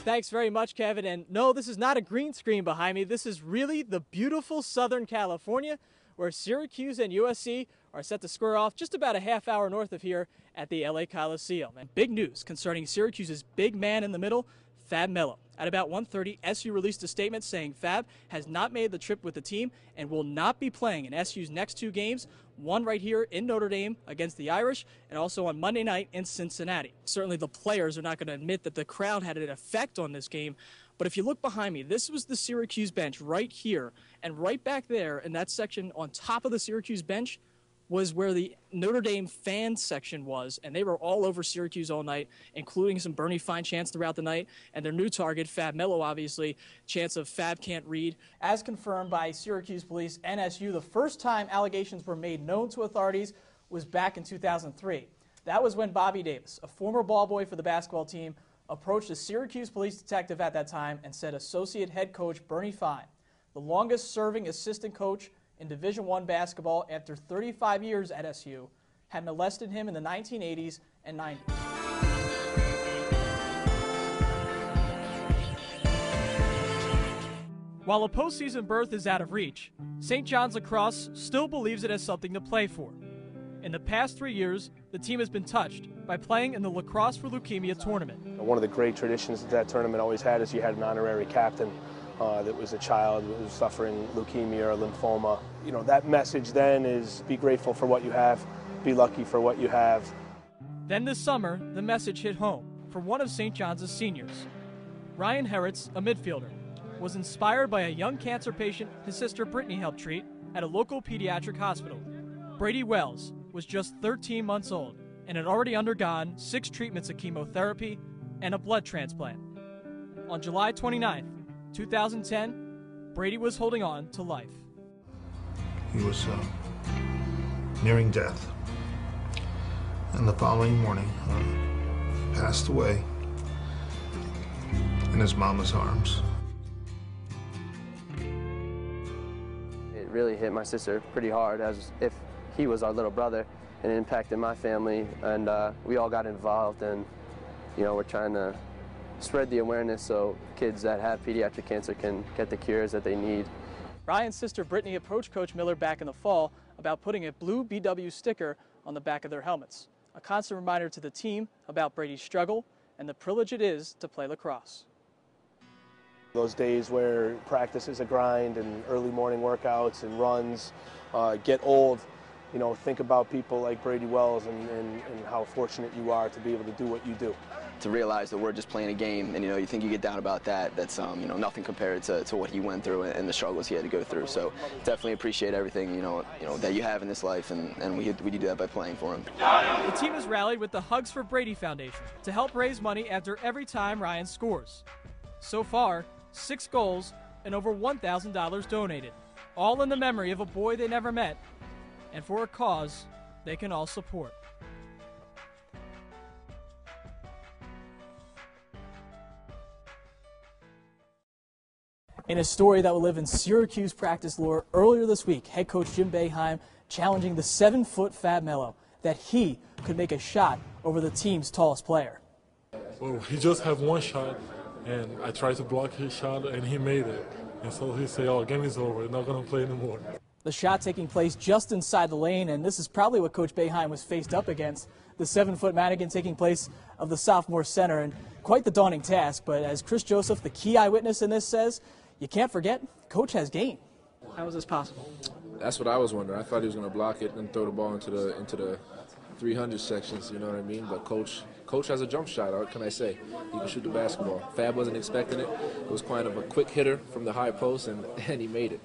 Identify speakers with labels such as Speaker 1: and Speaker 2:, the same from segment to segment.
Speaker 1: Thanks very much, Kevin. And no, this is not a green screen behind me. This is really the beautiful Southern California, where Syracuse and USC are set to square off just about a half hour north of here at the LA Coliseum. And big news concerning Syracuse's big man in the middle, Fab Melo. At about 1:30, SU released a statement saying Fab has not made the trip with the team and will not be playing in SU's next two games, one right here in Notre Dame against the Irish and also on Monday night in Cincinnati. Certainly the players are not going to admit that the crowd had an effect on this game, but if you look behind me, this was the Syracuse bench right here, and right back there in that section on top of the Syracuse bench was where the Notre Dame fan section was, and they were all over Syracuse all night, including some Bernie Fine chants throughout the night, and their new target, Fab Melo, obviously, chants of Fab can't read. As confirmed by Syracuse police and SU, the first time allegations were made known to authorities was back in 2003. That was when Bobby Davis, a former ball boy for the basketball team, approached a Syracuse police detective at that time and said associate head coach Bernie Fine, the longest-serving assistant coach in Division I basketball after 35 years at SU, had molested him in the 1980s and 90s. While a postseason berth is out of reach, St. John's lacrosse still believes it has something to play for. In the past 3 years, the team has been touched by playing in the Lacrosse for Leukemia tournament.
Speaker 2: One of the great traditions that tournament always had is you had an honorary captain that was a child who was suffering leukemia or lymphoma. You know, that message then is be grateful for what you have, be lucky for what you have.
Speaker 1: Then this summer, the message hit home for one of St. John's seniors. Ryan Herritz, a midfielder, was inspired by a young cancer patient his sister Brittany helped treat at a local pediatric hospital. Brady Wells was just 13 months old and had already undergone 6 treatments of chemotherapy and a blood transplant. On July 29th, 2010, Brady was holding on to life.
Speaker 3: He was nearing death, and the following morning passed away in his mama's arms.
Speaker 4: It really hit my sister pretty hard, as if he was our little brother, and it impacted my family, and we all got involved, and you know, we're trying to spread the awareness so kids that have pediatric cancer can get the cures that they need.
Speaker 1: Ryan's sister Brittany approached Coach Miller back in the fall about putting a blue BW sticker on the back of their helmets, a constant reminder to the team about Brady's struggle and the privilege it is to play lacrosse.
Speaker 2: Those days where practice is a grind and early morning workouts and runs get old, you know, think about people like Brady Wells and how fortunate you are to be able to do what you do.
Speaker 5: To realize that we're just playing a game, and you know, you think you get down about that, that's you know, nothing compared to what he went through and the struggles he had to go through. So definitely appreciate everything you know that you have in this life, and we do that by playing for him.
Speaker 1: The team has rallied with the Hugs for Brady Foundation to help raise money after every time Ryan scores. So far, 6 goals and over $1,000 donated, all in the memory of a boy they never met, and for a cause they can all support. In a story that will live in Syracuse practice lore, earlier this week, head coach Jim Boeheim challenging the 7-foot Fab Melo that he could make a shot over the team's tallest player.
Speaker 6: Well, he just had one shot, and I tried to block his shot, and he made it. And so he said, oh, game is over, not going to play anymore.
Speaker 1: The shot taking place just inside the lane, and this is probably what Coach Boeheim was faced up against. The 7-foot mannequin taking place of the sophomore center, and quite the daunting task. But as Chris Joseph, the key eyewitness in this, says, you can't forget, Coach has game. How is this possible?
Speaker 7: That's what I was wondering. I thought he was going to block it and throw the ball into the 300 sections, you know what I mean? But Coach has a jump shot, what can I say? He can shoot the basketball. Fab wasn't expecting it. It was kind of a quick hitter from the high post, and he made it.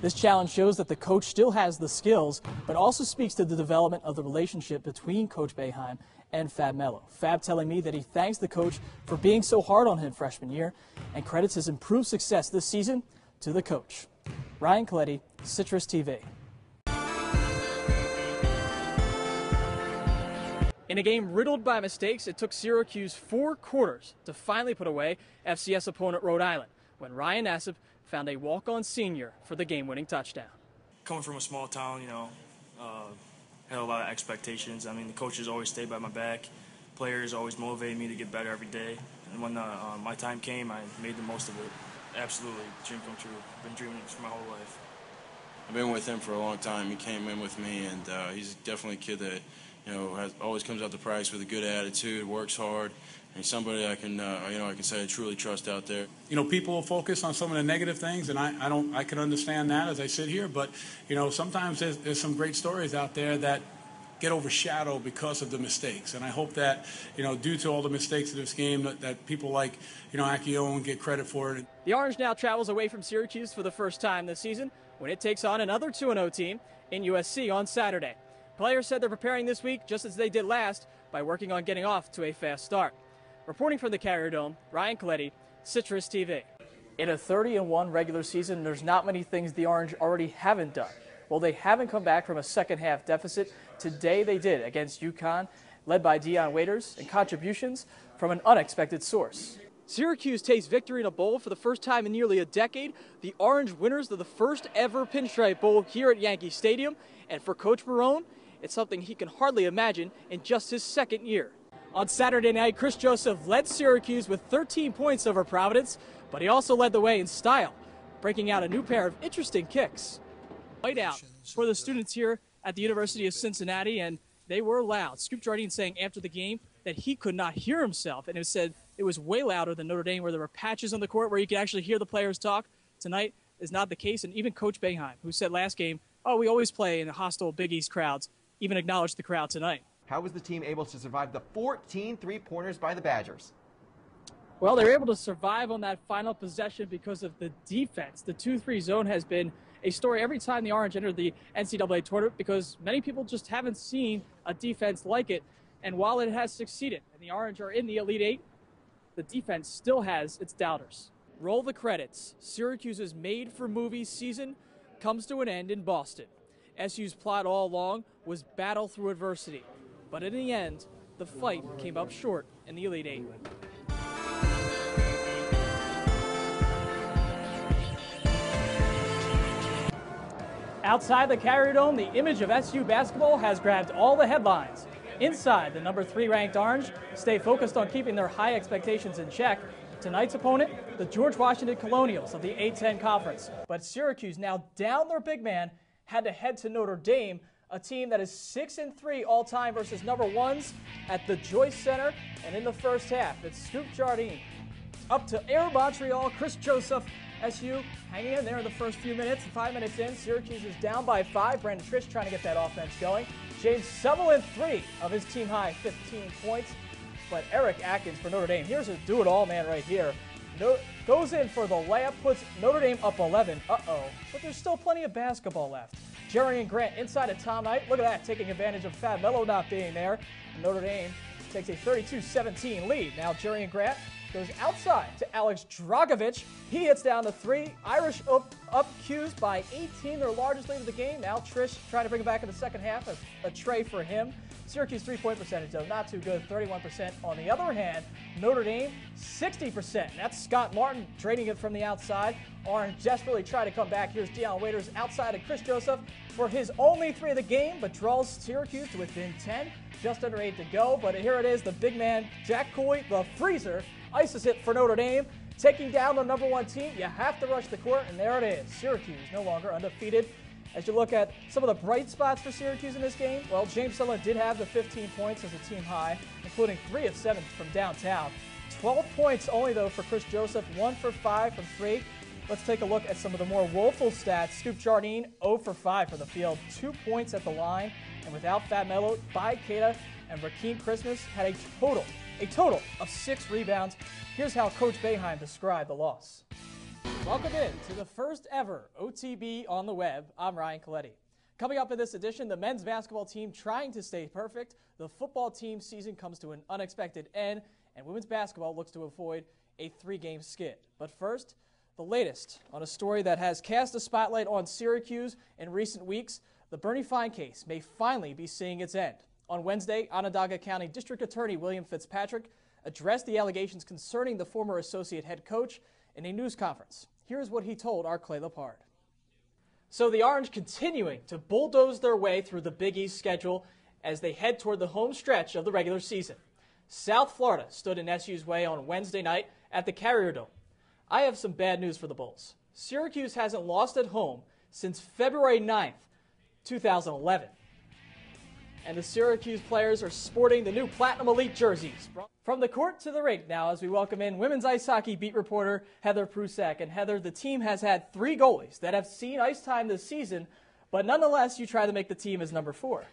Speaker 1: This challenge shows that the coach still has the skills, but also speaks to the development of the relationship between Coach Boeheim and Fab Melo. Fab telling me that he thanks the coach for being so hard on him freshman year and credits his improved success this season to the coach. Ryan Koletty, Citrus TV. In a game riddled by mistakes, it took Syracuse 4 quarters to finally put away FCS opponent Rhode Island when Ryan Nassib found a walk-on senior for the game-winning touchdown.
Speaker 8: Coming from a small town, had a lot of expectations. I mean, the coaches always stayed by my back. Players always motivated me to get better every day. And when my time came, I made the most of it. Absolutely, dream come true. Been dreaming this for my whole life.
Speaker 9: I've been with him for a long time. He came in with me, and he's definitely a kid that, always comes out to practice with a good attitude, works hard, and he's somebody I can, I can say I truly trust out there.
Speaker 10: People will focus on some of the negative things, and I can understand that as I sit here. But, sometimes there's some great stories out there that get overshadowed because of the mistakes. And I hope that, due to all the mistakes of this game, that people like, Akion get credit for it.
Speaker 1: The Orange now travels away from Syracuse for the first time this season when it takes on another 2-0 team in USC on Saturday. Players said they're preparing this week just as they did last by working on getting off to a fast start. Reporting from the Carrier Dome, Koletty, Citrus TV. In a 30-1 regular season, there's not many things the Orange already haven't done. Well, they haven't come back from a second-half deficit. Today they did against UConn, led by Dion Waiters, and contributions from an unexpected source. Syracuse takes victory in a bowl for the first time in nearly a decade. The Orange winners of the first ever Pinstripe Bowl here at Yankee Stadium. And for Coach Marone, it's something he can hardly imagine in just his second year. On Saturday night, Chris Joseph led Syracuse with 13 points over Providence, but he also led the way in style, breaking out a new pair of interesting kicks. Whiteout for the students here at the University of Cincinnati, and they were loud. Scoop Jardine saying after the game that he could not hear himself, and it said it was way louder than Notre Dame, where there were patches on the court where you could actually hear the players talk. Tonight is not the case, and even Coach Boeheim, who said last game, we always play in hostile Big East crowds, even acknowledged the crowd tonight.
Speaker 11: How was the team able to survive the 14 three-pointers by the Badgers?
Speaker 1: Well, they were able to survive on that final possession because of the defense. The 2-3 zone has been a story every time the Orange entered the NCAA tournament because many people just haven't seen a defense like it. And while it has succeeded and the Orange are in the Elite Eight, the defense still has its doubters. Roll the credits. Syracuse's made-for-movie season comes to an end in Boston. SU's plot all along was battle through adversity. But in the end, the fight came up short in the Elite Eight. Outside the Carrier Dome, the image of SU basketball has grabbed all the headlines. Inside, the number 3 ranked Orange stay focused on keeping their high expectations in check. Tonight's opponent, the George Washington Colonials of the A-10 Conference. But Syracuse, now down their big man, had to head to Notre Dame, a team that is 6-3 all-time versus number 1s at the Joyce Center. And in the first half, it's Scoop Jardine up to Air Montreal, Chris Joseph. SU hanging in there in the first few minutes. 5 minutes in, Syracuse is down by 5. Brandon Trish trying to get that offense going. James Sutherland 3 of his team-high 15 points. But Eric Atkins for Notre Dame, here's a do-it-all man right here. Goes in for the layup, puts Notre Dame up 11. But there's still plenty of basketball left. Jerry and Grant inside of Tom Knight. Look at that, taking advantage of Fab Mello not being there. Notre Dame takes a 32-17 lead. Now Jerry and Grant goes outside to Alex Dragovic. He hits down the 3. Irish up cues by 18, their largest lead of the game. Now Trish trying to bring it back in the second half. A tray for him. Syracuse three-point percentage, though, not too good, 31%. On the other hand, Notre Dame, 60%. That's Scott Martin draining it from the outside. Orange desperately try to come back. Here's Dion Waiters outside of Chris Joseph for his only 3 of the game, but draws Syracuse to within 10. Just under 8 to go, but here it is, the big man, Jack Cooley, the freezer, ices it for Notre Dame. Taking down the number 1 team, you have to rush the court, and there it is. Syracuse no longer undefeated. As you look at some of the bright spots for Syracuse in this game, well, James Sutherland did have the 15 points as a team high, including 3 of 7 from downtown. 12 points only, though, for Chris Joseph, 1 for 5 from 3. Let's take a look at some of the more woeful stats. Scoop Jardine, 0 for 5 for the field, 2 points at the line. And without Fat Mello, Bai Keita and Rakeem Christmas had a total of 6 rebounds. Here's how Coach Boeheim described the loss. Welcome in to the first ever OTB on the web. I'm Koletty. Coming up in this edition, the men's basketball team trying to stay perfect. The football team season comes to an unexpected end, and women's basketball looks to avoid a 3-game skid. But first, the latest on a story that has cast a spotlight on Syracuse in recent weeks. The Bernie Fine case may finally be seeing its end. On Wednesday, Onondaga County District Attorney William Fitzpatrick addressed the allegations concerning the former associate head coach in a news conference. Here's what he told our Clay Lepard. So the Orange continuing to bulldoze their way through the Big East schedule as they head toward the home stretch of the regular season. South Florida stood in SU's way on Wednesday night at the Carrier Dome. I have some bad news for the Bulls. Syracuse hasn't lost at home since February 9th, 2011. And the Syracuse players are sporting the new Platinum Elite jerseys. From the court to the rink now, as we welcome in women's ice hockey beat reporter Heather Prusak. And Heather, the team has had 3 goalies that have seen ice time this season, but nonetheless, you try to make the team as number 4.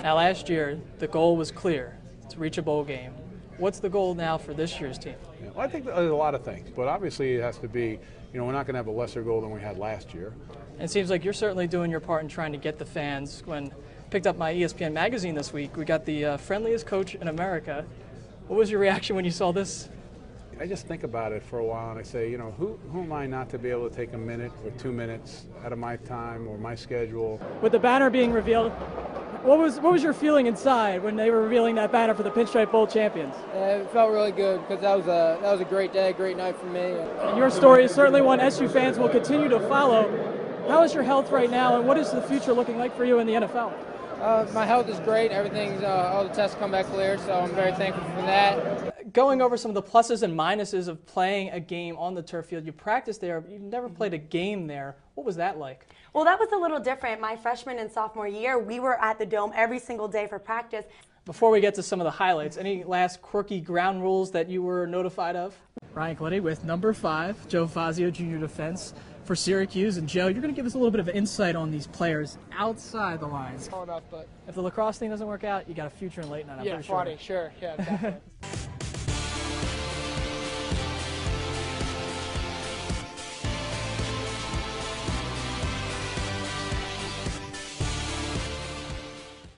Speaker 1: Now, last year, the goal was clear, to reach a bowl game. What's the goal now for this year's team?
Speaker 12: Yeah, well, I think there's a lot of things, but obviously it has to be, we're not going to have a lesser goal than we had last year.
Speaker 1: And it seems like you're certainly doing your part in trying to get the fans. When I picked up my ESPN magazine this week, we got the friendliest coach in America. What was your reaction when you saw this?
Speaker 12: I just think about it for a while and I say, who am I not to be able to take a minute or 2 minutes out of my time or my schedule?
Speaker 1: With the banner being revealed, what was your feeling inside when they were revealing that banner for the Pinstripe Bowl champions?
Speaker 13: It felt really good because that was a great day, great night for me.
Speaker 1: And your story is certainly one SU fans will continue to follow. How is your health right now, and what is the future looking like for you in the NFL?
Speaker 13: My health is great. Everything's all the tests come back clear, so I'm very thankful for that.
Speaker 1: Going over some of the pluses and minuses of playing a game on the turf field, you practiced there, but you've never played a game there. What was that like?
Speaker 14: Well, that was a little different. My freshman and sophomore year, we were at the Dome every single day for practice.
Speaker 1: Before we get to some of the highlights, any last quirky ground rules that you were notified of? Ryan Koletty with number 5, Joe Fazio, junior defense for Syracuse. And Joe, you're going to give us a little bit of insight on these players outside the lines.
Speaker 13: Enough, but
Speaker 1: if the lacrosse thing doesn't work out, you got a future in Leighton, I'm pretty
Speaker 13: sure. Yeah, definitely.